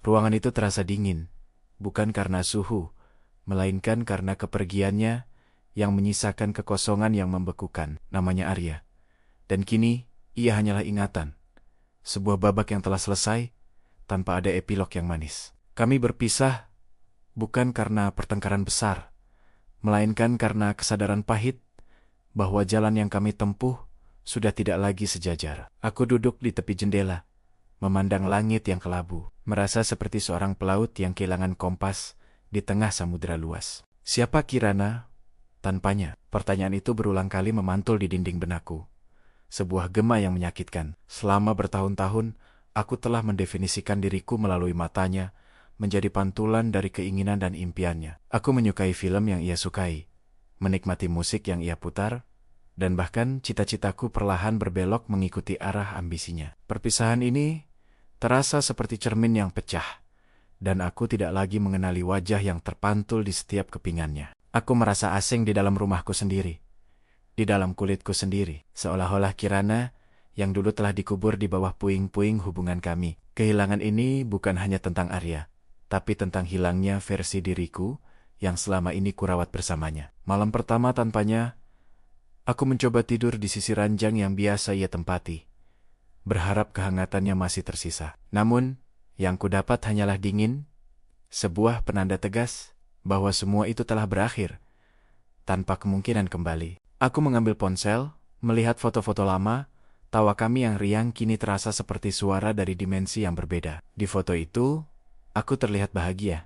Ruangan itu terasa dingin, bukan karena suhu, melainkan karena kepergiannya yang menyisakan kekosongan yang membekukan. Namanya Arya. Dan kini, ia hanyalah ingatan. Sebuah babak yang telah selesai, tanpa ada epilog yang manis. Kami berpisah, bukan karena pertengkaran besar, melainkan karena kesadaran pahit bahwa jalan yang kami tempuh sudah tidak lagi sejajar. Aku duduk di tepi jendela, memandang langit yang kelabu, merasa seperti seorang pelaut yang kehilangan kompas di tengah samudera luas. Siapa Kirana? Tanpanya. Pertanyaan itu berulang kali memantul di dinding benakku. Sebuah gema yang menyakitkan. Selama bertahun-tahun, aku telah mendefinisikan diriku melalui matanya, menjadi pantulan dari keinginan dan impiannya. Aku menyukai film yang ia sukai, menikmati musik yang ia putar, dan bahkan cita-citaku perlahan berbelok mengikuti arah ambisinya. Perpisahan ini terasa seperti cermin yang pecah, dan aku tidak lagi mengenali wajah yang terpantul di setiap kepingannya. Aku merasa asing di dalam rumahku sendiri, di dalam kulitku sendiri, seolah-olah Kirana yang dulu telah dikubur di bawah puing-puing hubungan kami. Kehilangan ini bukan hanya tentang Arya, tapi tentang hilangnya versi diriku yang selama ini kurawat bersamanya. Malam pertama tanpanya, aku mencoba tidur di sisi ranjang yang biasa ia tempati, berharap kehangatannya masih tersisa. Namun, yang kudapat hanyalah dingin, sebuah penanda tegas bahwa semua itu telah berakhir, tanpa kemungkinan kembali. Aku mengambil ponsel, melihat foto-foto lama, tawa kami yang riang kini terasa seperti suara dari dimensi yang berbeda. Di foto itu, aku terlihat bahagia,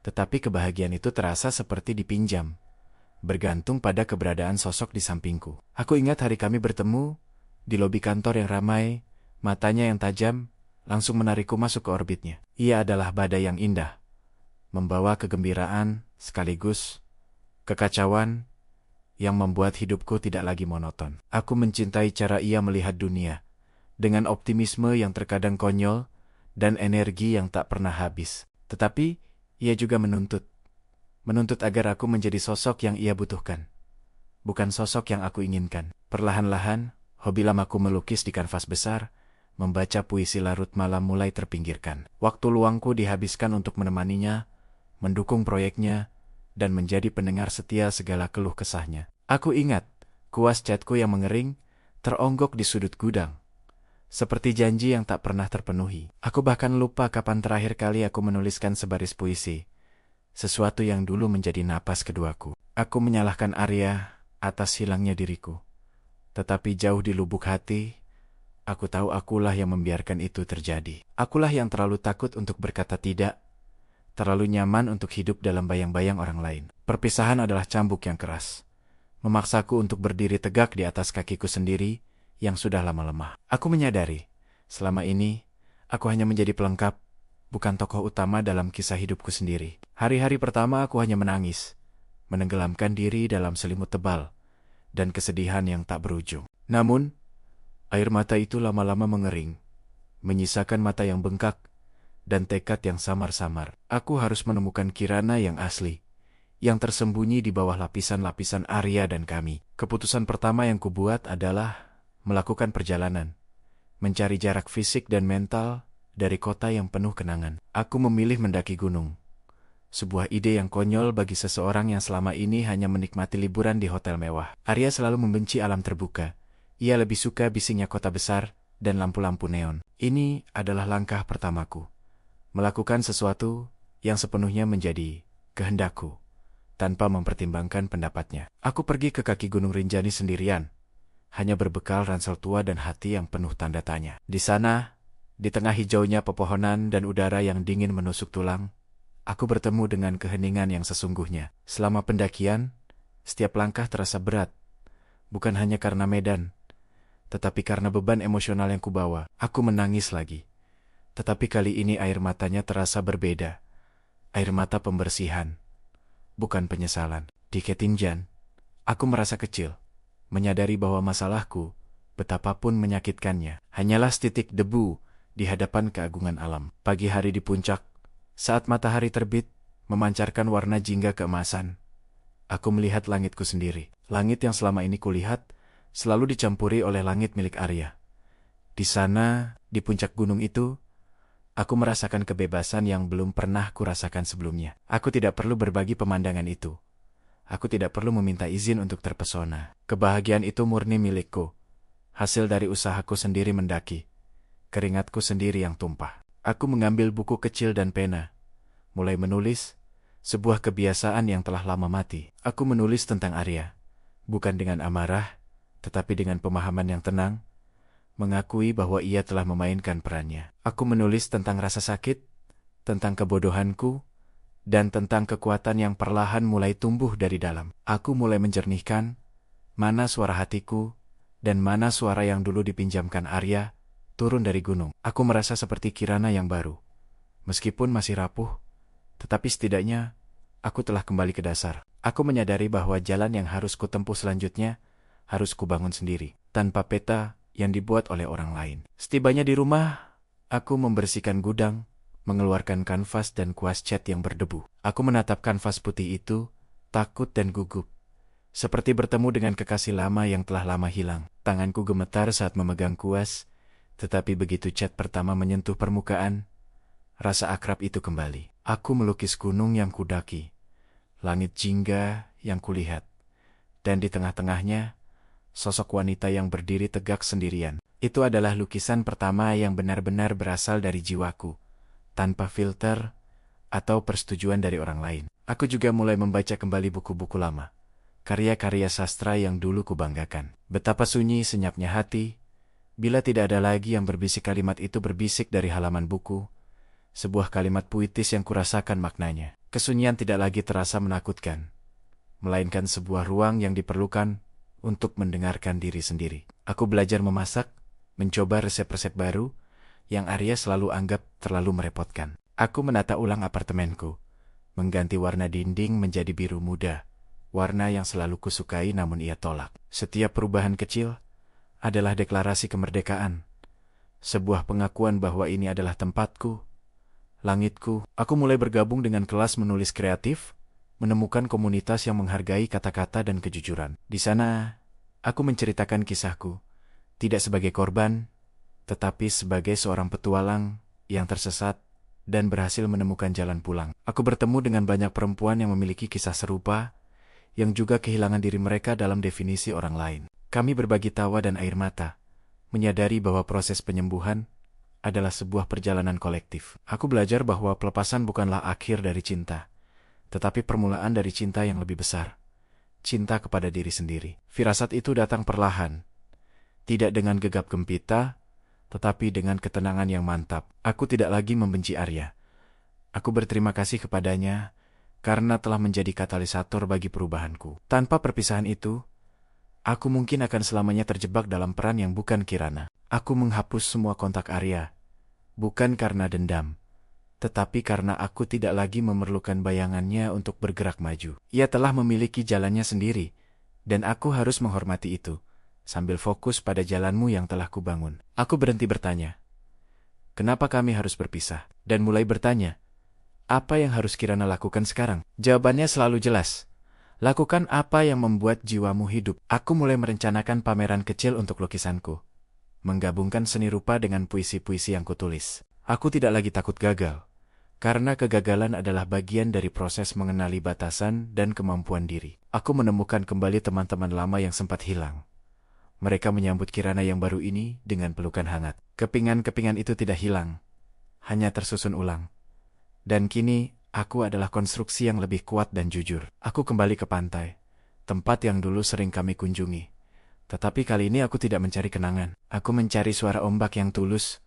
tetapi kebahagiaan itu terasa seperti dipinjam, bergantung pada keberadaan sosok di sampingku. Aku ingat hari kami bertemu di lobi kantor yang ramai, matanya yang tajam langsung menarikku masuk ke orbitnya. Ia adalah badai yang indah, membawa kegembiraan sekaligus kekacauan yang membuat hidupku tidak lagi monoton. Aku mencintai cara ia melihat dunia, dengan optimisme yang terkadang konyol dan energi yang tak pernah habis. Tetapi ia juga menuntut agar aku menjadi sosok yang ia butuhkan, bukan sosok yang aku inginkan. Perlahan-lahan, hobi lamaku melukis di kanvas besar, membaca puisi larut malam mulai terpinggirkan. Waktu luangku dihabiskan untuk menemaninya, mendukung proyeknya, dan menjadi pendengar setia segala keluh kesahnya. Aku ingat, kuas catku yang mengering, teronggok di sudut gudang, seperti janji yang tak pernah terpenuhi. Aku bahkan lupa kapan terakhir kali aku menuliskan sebaris puisi, sesuatu yang dulu menjadi napas keduaku. Aku menyalahkan Arya atas hilangnya diriku, tetapi jauh di lubuk hati, aku tahu akulah yang membiarkan itu terjadi. Akulah yang terlalu takut untuk berkata tidak, terlalu nyaman untuk hidup dalam bayang-bayang orang lain. Perpisahan adalah cambuk yang keras, memaksaku untuk berdiri tegak di atas kakiku sendiri yang sudah lama lemah. Aku menyadari, selama ini, aku hanya menjadi pelengkap, bukan tokoh utama dalam kisah hidupku sendiri. Hari-hari pertama aku hanya menangis, menenggelamkan diri dalam selimut tebal, dan kesedihan yang tak berujung. Namun, air mata itu lama-lama mengering, menyisakan mata yang bengkak, dan tekad yang samar-samar. Aku harus menemukan Kirana yang asli, yang tersembunyi di bawah lapisan-lapisan Arya dan kami. Keputusan pertama yang kubuat adalah melakukan perjalanan, mencari jarak fisik dan mental dari kota yang penuh kenangan. Aku memilih mendaki gunung, sebuah ide yang konyol bagi seseorang yang selama ini hanya menikmati liburan di hotel mewah. Arya selalu membenci alam terbuka. Ia lebih suka bisingnya kota besar dan lampu-lampu neon. Ini adalah langkah pertamaku, melakukan sesuatu yang sepenuhnya menjadi kehendakku, tanpa mempertimbangkan pendapatnya. Aku pergi ke kaki Gunung Rinjani sendirian, hanya berbekal ransel tua dan hati yang penuh tanda tanya. Di sana, di tengah hijaunya pepohonan dan udara yang dingin menusuk tulang, aku bertemu dengan keheningan yang sesungguhnya. Selama pendakian, setiap langkah terasa berat, bukan hanya karena medan, tetapi karena beban emosional yang kubawa. Aku menangis lagi, tetapi kali ini air matanya terasa berbeda. Air mata pembersihan, bukan penyesalan. Di Ketinjan, aku merasa kecil, menyadari bahwa masalahku, betapapun menyakitkannya, hanyalah setitik debu di hadapan keagungan alam. Pagi hari di puncak, saat matahari terbit, memancarkan warna jingga keemasan, aku melihat langitku sendiri. Langit yang selama ini kulihat selalu dicampuri oleh langit milik Arya. Di sana, di puncak gunung itu, Aku merasakan kebebasan yang belum pernah kurasakan sebelumnya. Aku tidak perlu berbagi pemandangan itu. Aku tidak perlu meminta izin untuk terpesona. Kebahagiaan itu murni milikku. Hasil dari usahaku sendiri mendaki. Keringatku sendiri yang tumpah. Aku mengambil buku kecil dan pena. Mulai menulis, sebuah kebiasaan yang telah lama mati. Aku menulis tentang Arya. Bukan dengan amarah, tetapi dengan pemahaman yang tenang. Mengakui bahwa ia telah memainkan perannya. Aku menulis tentang rasa sakit, tentang kebodohanku, dan tentang kekuatan yang perlahan mulai tumbuh dari dalam. Aku mulai menjernihkan mana suara hatiku dan mana suara yang dulu dipinjamkan Arya turun dari gunung. Aku merasa seperti Kirana yang baru. Meskipun masih rapuh, tetapi setidaknya aku telah kembali ke dasar. Aku menyadari bahwa jalan yang harus kutempuh selanjutnya harus kubangun sendiri, tanpa peta yang dibuat oleh orang lain. Setibanya di rumah, aku membersihkan gudang, mengeluarkan kanvas dan kuas cat yang berdebu. Aku menatap kanvas putih itu, takut dan gugup. Seperti bertemu dengan kekasih lama yang telah lama hilang. Tanganku gemetar saat memegang kuas, tetapi begitu cat pertama menyentuh permukaan, rasa akrab itu kembali. Aku melukis gunung yang kudaki, langit jingga yang kulihat, dan di tengah-tengahnya, sosok wanita yang berdiri tegak sendirian. Itu adalah lukisan pertama yang benar-benar berasal dari jiwaku, tanpa filter atau persetujuan dari orang lain. Aku juga mulai membaca kembali buku-buku lama, karya-karya sastra yang dulu kubanggakan. Betapa sunyi senyapnya hati, bila tidak ada lagi yang berbisik. Kalimat itu berbisik dari halaman buku, sebuah kalimat puitis yang kurasakan maknanya. Kesunyian tidak lagi terasa menakutkan, melainkan sebuah ruang yang diperlukan untuk mendengarkan diri sendiri. Aku belajar memasak, mencoba resep-resep baru yang Arya selalu anggap terlalu merepotkan. Aku menata ulang apartemenku, mengganti warna dinding menjadi biru muda, warna yang selalu kusukai namun ia tolak. Setiap perubahan kecil adalah deklarasi kemerdekaan, sebuah pengakuan bahwa ini adalah tempatku, langitku. Aku mulai bergabung dengan kelas menulis kreatif, menemukan komunitas yang menghargai kata-kata dan kejujuran. Di sana, aku menceritakan kisahku, tidak sebagai korban, tetapi sebagai seorang petualang yang tersesat dan berhasil menemukan jalan pulang. Aku bertemu dengan banyak perempuan yang memiliki kisah serupa, yang juga kehilangan diri mereka dalam definisi orang lain. Kami berbagi tawa dan air mata, menyadari bahwa proses penyembuhan adalah sebuah perjalanan kolektif. Aku belajar bahwa pelepasan bukanlah akhir dari cinta, tetapi permulaan dari cinta yang lebih besar, cinta kepada diri sendiri. Firasat itu datang perlahan, tidak dengan gegap gempita, tetapi dengan ketenangan yang mantap. Aku tidak lagi membenci Arya. Aku berterima kasih kepadanya karena telah menjadi katalisator bagi perubahanku. Tanpa perpisahan itu, aku mungkin akan selamanya terjebak dalam peran yang bukan Kirana. Aku menghapus semua kontak Arya, bukan karena dendam, tetapi karena aku tidak lagi memerlukan bayangannya untuk bergerak maju. Ia telah memiliki jalannya sendiri, dan aku harus menghormati itu, sambil fokus pada jalanmu yang telah kubangun. Aku berhenti bertanya, kenapa kami harus berpisah? Dan mulai bertanya, apa yang harus Kirana lakukan sekarang? Jawabannya selalu jelas. Lakukan apa yang membuat jiwamu hidup. Aku mulai merencanakan pameran kecil untuk lukisanku, menggabungkan seni rupa dengan puisi-puisi yang kutulis. Aku tidak lagi takut gagal, karena kegagalan adalah bagian dari proses mengenali batasan dan kemampuan diri. Aku menemukan kembali teman-teman lama yang sempat hilang. Mereka menyambut Kirana yang baru ini dengan pelukan hangat. Kepingan-kepingan itu tidak hilang, hanya tersusun ulang. Dan kini, aku adalah konstruksi yang lebih kuat dan jujur. Aku kembali ke pantai, tempat yang dulu sering kami kunjungi. Tetapi kali ini aku tidak mencari kenangan. Aku mencari suara ombak yang tulus,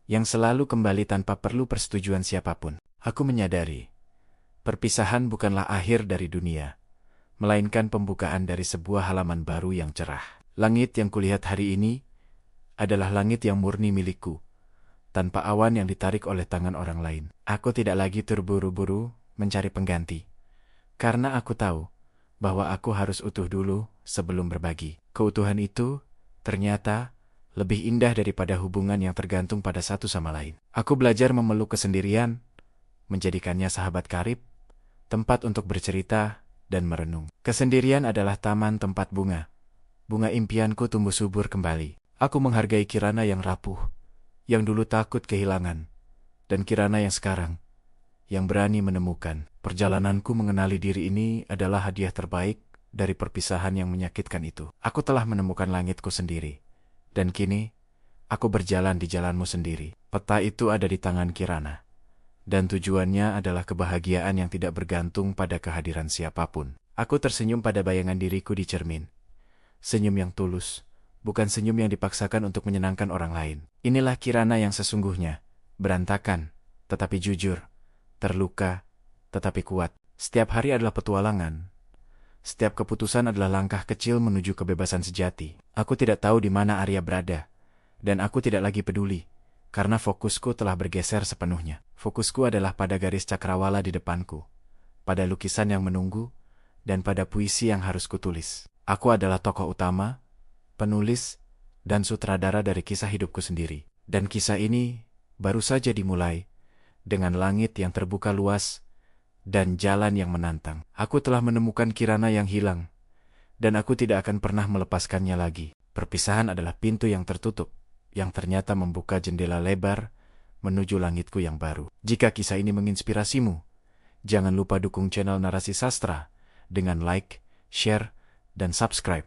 yang selalu kembali tanpa perlu persetujuan siapapun. Aku menyadari, perpisahan bukanlah akhir dari dunia, melainkan pembukaan dari sebuah halaman baru yang cerah. Langit yang kulihat hari ini adalah langit yang murni milikku, tanpa awan yang ditarik oleh tangan orang lain. Aku tidak lagi terburu-buru mencari pengganti, karena aku tahu bahwa aku harus utuh dulu sebelum berbagi. Keutuhan itu ternyata lebih indah daripada hubungan yang tergantung pada satu sama lain. Aku belajar memeluk kesendirian, menjadikannya sahabat karib, tempat untuk bercerita dan merenung. Kesendirian adalah taman tempat bunga. Bunga impianku tumbuh subur kembali. Aku menghargai Kirana yang rapuh, yang dulu takut kehilangan, Dan Kirana yang sekarang, yang berani menemukan. Perjalananku mengenali diri ini adalah hadiah terbaik dari perpisahan yang menyakitkan itu. Aku telah menemukan langitku sendiri. Dan kini, aku berjalan di jalanmu sendiri. Peta itu ada di tangan Kirana. Dan tujuannya adalah kebahagiaan yang tidak bergantung pada kehadiran siapapun. Aku tersenyum pada bayangan diriku di cermin. Senyum yang tulus, bukan senyum yang dipaksakan untuk menyenangkan orang lain. Inilah Kirana yang sesungguhnya. Berantakan, tetapi jujur. Terluka, tetapi kuat. Setiap hari adalah petualangan. Setiap keputusan adalah langkah kecil menuju kebebasan sejati. Aku tidak tahu di mana Arya berada. Dan aku tidak lagi peduli. Karena fokusku telah bergeser sepenuhnya. Fokusku adalah pada garis cakrawala di depanku. Pada lukisan yang menunggu. Dan pada puisi yang harus kutulis. Aku adalah tokoh utama, penulis, dan sutradara dari kisah hidupku sendiri. Dan kisah ini baru saja dimulai, dengan langit yang terbuka luas, dan jalan yang menantang. Aku telah menemukan Kirana yang hilang, dan aku tidak akan pernah melepaskannya lagi. Perpisahan adalah pintu yang tertutup, yang ternyata membuka jendela lebar menuju langitku yang baru. Jika kisah ini menginspirasimu, jangan lupa dukung channel Narasi Sastra dengan like, share, dan subscribe.